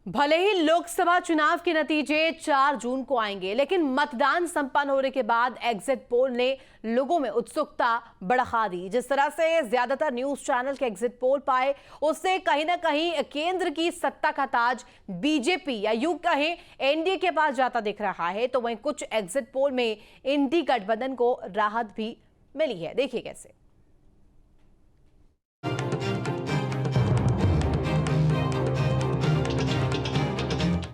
भले ही लोकसभा चुनाव के नतीजे 4 जून को आएंगे, लेकिन मतदान संपन्न होने के बाद एग्जिट पोल ने लोगों में उत्सुकता बढ़ा दी। जिस तरह से ज्यादातर न्यूज चैनल के एग्जिट पोल पाए, उससे कहीं ना कहीं केंद्र की सत्ता का ताज बीजेपी या यूं कहें एनडीए के पास जाता दिख रहा है। तो वहीं कुछ एग्जिट पोल में इंडी गठबंधन को राहत भी मिली है। देखिए कैसे।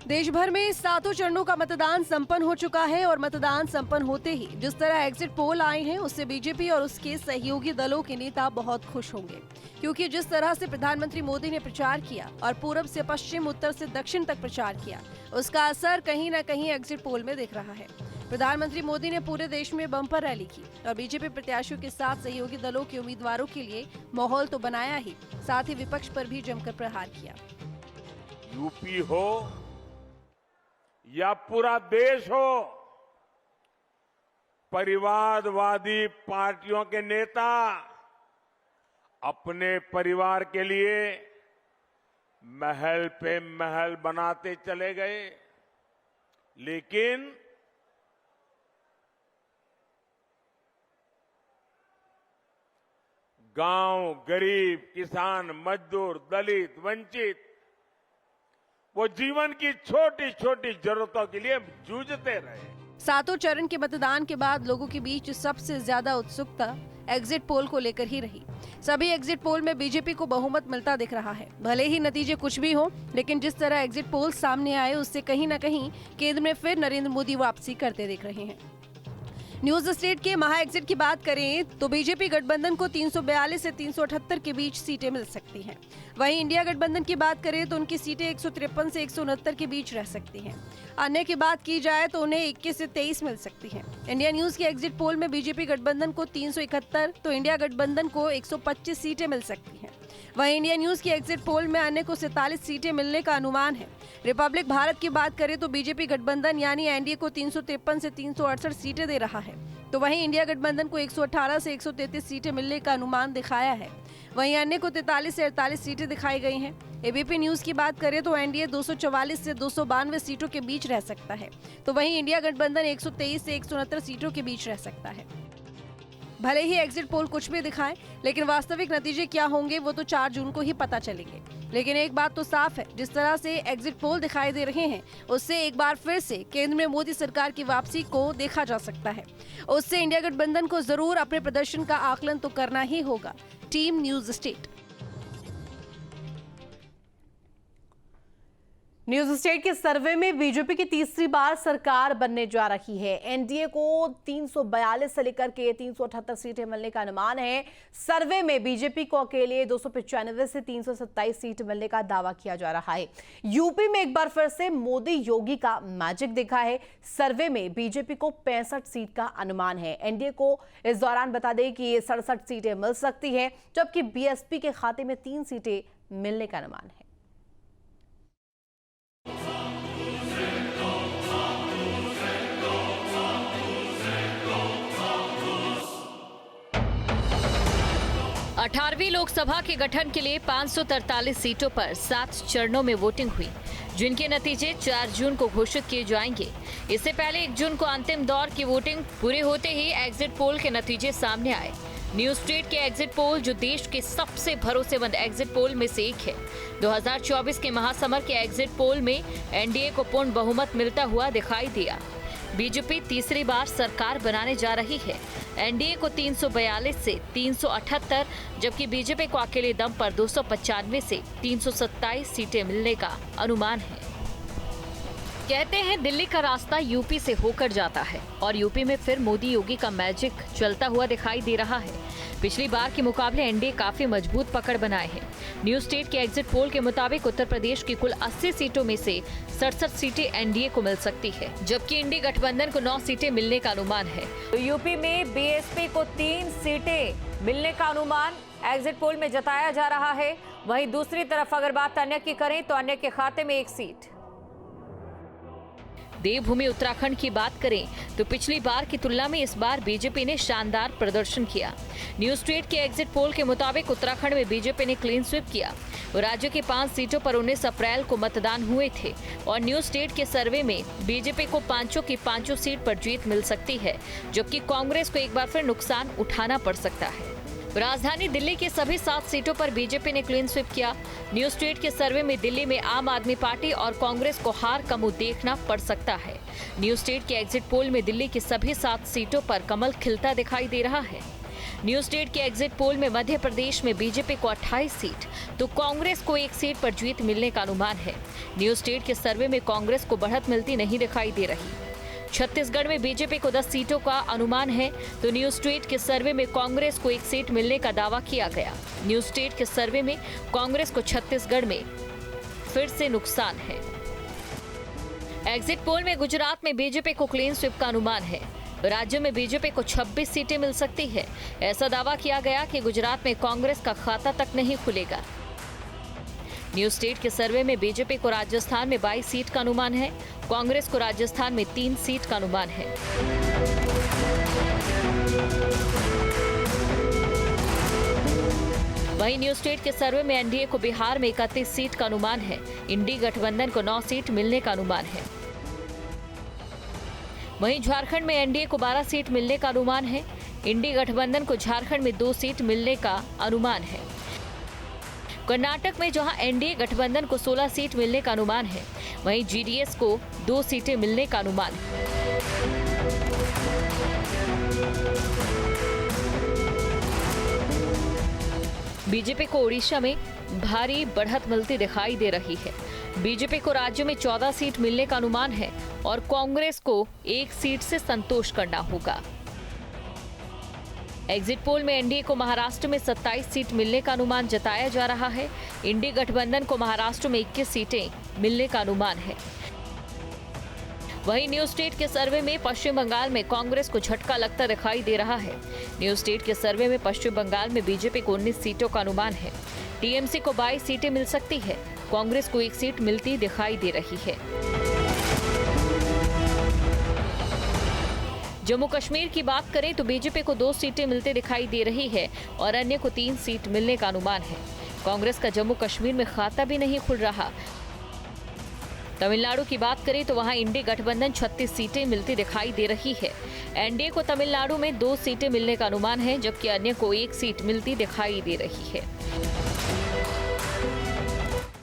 देश भर में 7 चरणों का मतदान संपन्न हो चुका है और मतदान संपन्न होते ही जिस तरह एग्जिट पोल आए हैं उससे बीजेपी और उसके सहयोगी दलों के नेता बहुत खुश होंगे, क्योंकि जिस तरह से प्रधानमंत्री मोदी ने प्रचार किया और पूरब से पश्चिम, उत्तर से दक्षिण तक प्रचार किया, उसका असर कहीं न कहीं एग्जिट पोल में दिख रहा है। प्रधानमंत्री मोदी ने पूरे देश में बम्पर रैली की और बीजेपी प्रत्याशियों के साथ सहयोगी दलों के उम्मीदवारों के लिए माहौल तो बनाया ही, साथ ही विपक्ष पर भी जमकर प्रहार किया। यूपी हो या पूरा देश हो, परिवारवादी पार्टियों के नेता अपने परिवार के लिए महल पे महल बनाते चले गए, लेकिन गांव, गरीब, किसान, मजदूर, दलित, वंचित वो जीवन की छोटी छोटी जरूरतों के लिए जूझते रहे। 7 चरण के मतदान के बाद लोगों के बीच सबसे ज्यादा उत्सुकता एग्जिट पोल को लेकर ही रही। सभी एग्जिट पोल में बीजेपी को बहुमत मिलता दिख रहा है। भले ही नतीजे कुछ भी हो, लेकिन जिस तरह एग्जिट पोल सामने आए उससे कहीं न कहीं केंद्र में फिर नरेंद्र मोदी वापसी करते दिख रहे हैं। न्यूज स्टेट के महा एग्जिट की बात करें तो बीजेपी गठबंधन को 342 से 378 के बीच सीटें मिल सकती हैं। वहीं इंडिया गठबंधन की बात करें तो उनकी सीटें 153 से 169 के बीच रह सकती हैं। अन्य की बात की जाए तो उन्हें 21 से 23 मिल सकती हैं। इंडिया न्यूज के एग्जिट पोल में बीजेपी गठबंधन को 371 तो इंडिया गठबंधन को 125 सीटें मिल सकती हैं। वहीं इंडिया न्यूज की एग्जिट पोल में अन्य को 47 सीटें मिलने का अनुमान है। रिपब्लिक भारत की बात करें तो बीजेपी गठबंधन यानी एनडीए को 353 से 368 सीटें दे रहा है, तो वहीं इंडिया गठबंधन को 118 से 133 सीटें मिलने का अनुमान दिखाया है। वहीं अन्य को 43 से 48 सीटें दिखाई गई हैं। एबीपी न्यूज की बात करें तो एनडीए 244 से 292 सीटों के बीच रह सकता है, तो वहीं इंडिया गठबंधन 123 से 169 सीटों के बीच रह सकता है। भले ही एग्जिट पोल कुछ भी दिखाए, लेकिन वास्तविक नतीजे क्या होंगे वो तो 4 जून को ही पता चलेंगे। लेकिन एक बात तो साफ है, जिस तरह से एग्जिट पोल दिखाई दे रहे हैं उससे एक बार फिर से केंद्र में मोदी सरकार की वापसी को देखा जा सकता है। उससे इंडिया गठबंधन को जरूर अपने प्रदर्शन का आकलन तो करना ही होगा। Team news state. News state के सर्वे में बीजेपी की तीसरी बार सरकार बनने जा रही है। एनडीए को 342 से लेकर के 378 सीटें मिलने का अनुमान है। सर्वे में बीजेपी को अकेले 295 से 327 सीट मिलने का दावा किया जा रहा है। यूपी में एक बार फिर से मोदी योगी का मैजिक दिखा है। सर्वे में बीजेपी को 65 सीट का अनुमान है। एनडीए को इस दौरान बता दें कि 67 सीटें मिल सकती है, जबकि बीएसपी के खाते में 3 सीटें मिलने का अनुमान है। अठारहवीं लोकसभा के गठन के लिए 543 सीटों पर 7 चरणों में वोटिंग हुई, जिनके नतीजे 4 जून को घोषित किए जाएंगे। इससे पहले 1 जून को अंतिम दौर की वोटिंग पूरे होते ही एग्जिट पोल के नतीजे सामने आए। न्यूज स्टेट के एग्जिट पोल, जो देश के सबसे भरोसेमंद एग्जिट पोल में से एक है, 2024 के महासमर के एग्जिट पोल में एनडीए को पूर्ण बहुमत मिलता हुआ दिखाई दिया। बीजेपी तीसरी बार सरकार बनाने जा रही है। एनडीए को 342 से 378, जबकि बीजेपी को अकेले दम पर 295 से 327 सीटें मिलने का अनुमान है। कहते हैं दिल्ली का रास्ता यूपी से होकर जाता है और यूपी में फिर मोदी योगी का मैजिक चलता हुआ दिखाई दे रहा है। पिछली बार के मुकाबले एनडीए काफी मजबूत पकड़ बनाए हैं। न्यूज स्टेट के एग्जिट पोल के मुताबिक उत्तर प्रदेश की कुल 80 सीटों में से 67 सीटें एनडीए को मिल सकती है, जबकि इंडी गठबंधन को 9 सीटें मिलने का अनुमान है। तो यूपी में बीएसपी को 3 सीटें मिलने का अनुमान एग्जिट पोल में जताया जा रहा है। वहीं दूसरी तरफ अगर बात अन्य की करें तो अन्य के खाते में 1 सीट। देवभूमि उत्तराखंड की बात करें तो पिछली बार की तुलना में इस बार बीजेपी ने शानदार प्रदर्शन किया। न्यूज स्टेट के एग्जिट पोल के मुताबिक उत्तराखंड में बीजेपी ने क्लीन स्वीप किया। राज्य की 5 सीटों पर 19 अप्रैल को मतदान हुए थे और न्यूज स्टेट के सर्वे में बीजेपी को 5 की 5 सीट पर जीत मिल सकती है, जबकि कांग्रेस को एक बार फिर नुकसान उठाना पड़ सकता है। राजधानी दिल्ली की सभी 7 सीटों पर बीजेपी ने क्लीन स्वीप किया। न्यूज स्टेट के सर्वे में दिल्ली में आम आदमी पार्टी और कांग्रेस को हार का मुंह देखना पड़ सकता है। न्यूज स्टेट के एग्जिट पोल में दिल्ली की सभी 7 सीटों पर कमल खिलता दिखाई दे रहा है। न्यूज स्टेट के एग्जिट पोल में मध्य प्रदेश में बीजेपी को 28 सीट तो कांग्रेस को 1 सीट पर जीत मिलने का अनुमान है। न्यूज स्टेट के सर्वे में कांग्रेस को बढ़त मिलती नहीं दिखाई दे रही। छत्तीसगढ़ में बीजेपी को 10 सीटों का अनुमान है तो न्यूज स्टेट के सर्वे में कांग्रेस को 1 सीट मिलने का दावा किया गया। न्यूज स्टेट के सर्वे में कांग्रेस को छत्तीसगढ़ में फिर से नुकसान है। एग्जिट पोल में गुजरात में बीजेपी को क्लीन स्वीप का अनुमान है। राज्य में बीजेपी को 26 सीटें मिल सकती है। ऐसा दावा किया गया कि गुजरात में कांग्रेस का खाता तक नहीं खुलेगा। न्यूज स्टेट के सर्वे में बीजेपी को राजस्थान में 22 सीट का अनुमान है। कांग्रेस को राजस्थान में 3 सीट का अनुमान है। वहीं न्यूज स्टेट के सर्वे में एनडीए को बिहार में 31 सीट का अनुमान है। इंडी गठबंधन को 9 सीट मिलने का अनुमान है। वहीं झारखंड में एनडीए को 12 सीट मिलने का अनुमान है। इंडी गठबंधन को झारखंड में 2 सीट मिलने का अनुमान है। कर्नाटक में जहां एनडीए गठबंधन को 16 सीट मिलने का अनुमान है, वहीं जीडीएस को 2 सीटें मिलने का अनुमान है। बीजेपी को ओडिशा में भारी बढ़त मिलती दिखाई दे रही है। बीजेपी को राज्य में 14 सीट मिलने का अनुमान है और कांग्रेस को 1 सीट से संतोष करना होगा। एग्जिट पोल में एनडीए को महाराष्ट्र में 27 सीट मिलने का अनुमान जताया जा रहा है। इंडी गठबंधन को महाराष्ट्र में 21 सीटें मिलने का अनुमान है। वहीं न्यूज स्टेट के सर्वे में पश्चिम बंगाल में कांग्रेस को झटका लगता दिखाई दे रहा है। न्यूज स्टेट के सर्वे में पश्चिम बंगाल में बीजेपी को 19 सीटों का अनुमान है। टीएमसी को 22 सीटें मिल सकती है। कांग्रेस को 1 सीट मिलती दिखाई दे रही है। जम्मू कश्मीर की बात करें तो बीजेपी को 2 सीटें मिलते दिखाई दे रही है और अन्य को 3 सीट मिलने का अनुमान है। कांग्रेस का जम्मू कश्मीर में खाता भी नहीं खुल रहा। तमिलनाडु की बात करें तो वहां इंडी गठबंधन 36 सीटें मिलती दिखाई दे रही है। एनडीए को तमिलनाडु में 2 सीटें मिलने का अनुमान है, जबकि अन्य को 1 सीट मिलती दिखाई दे रही है।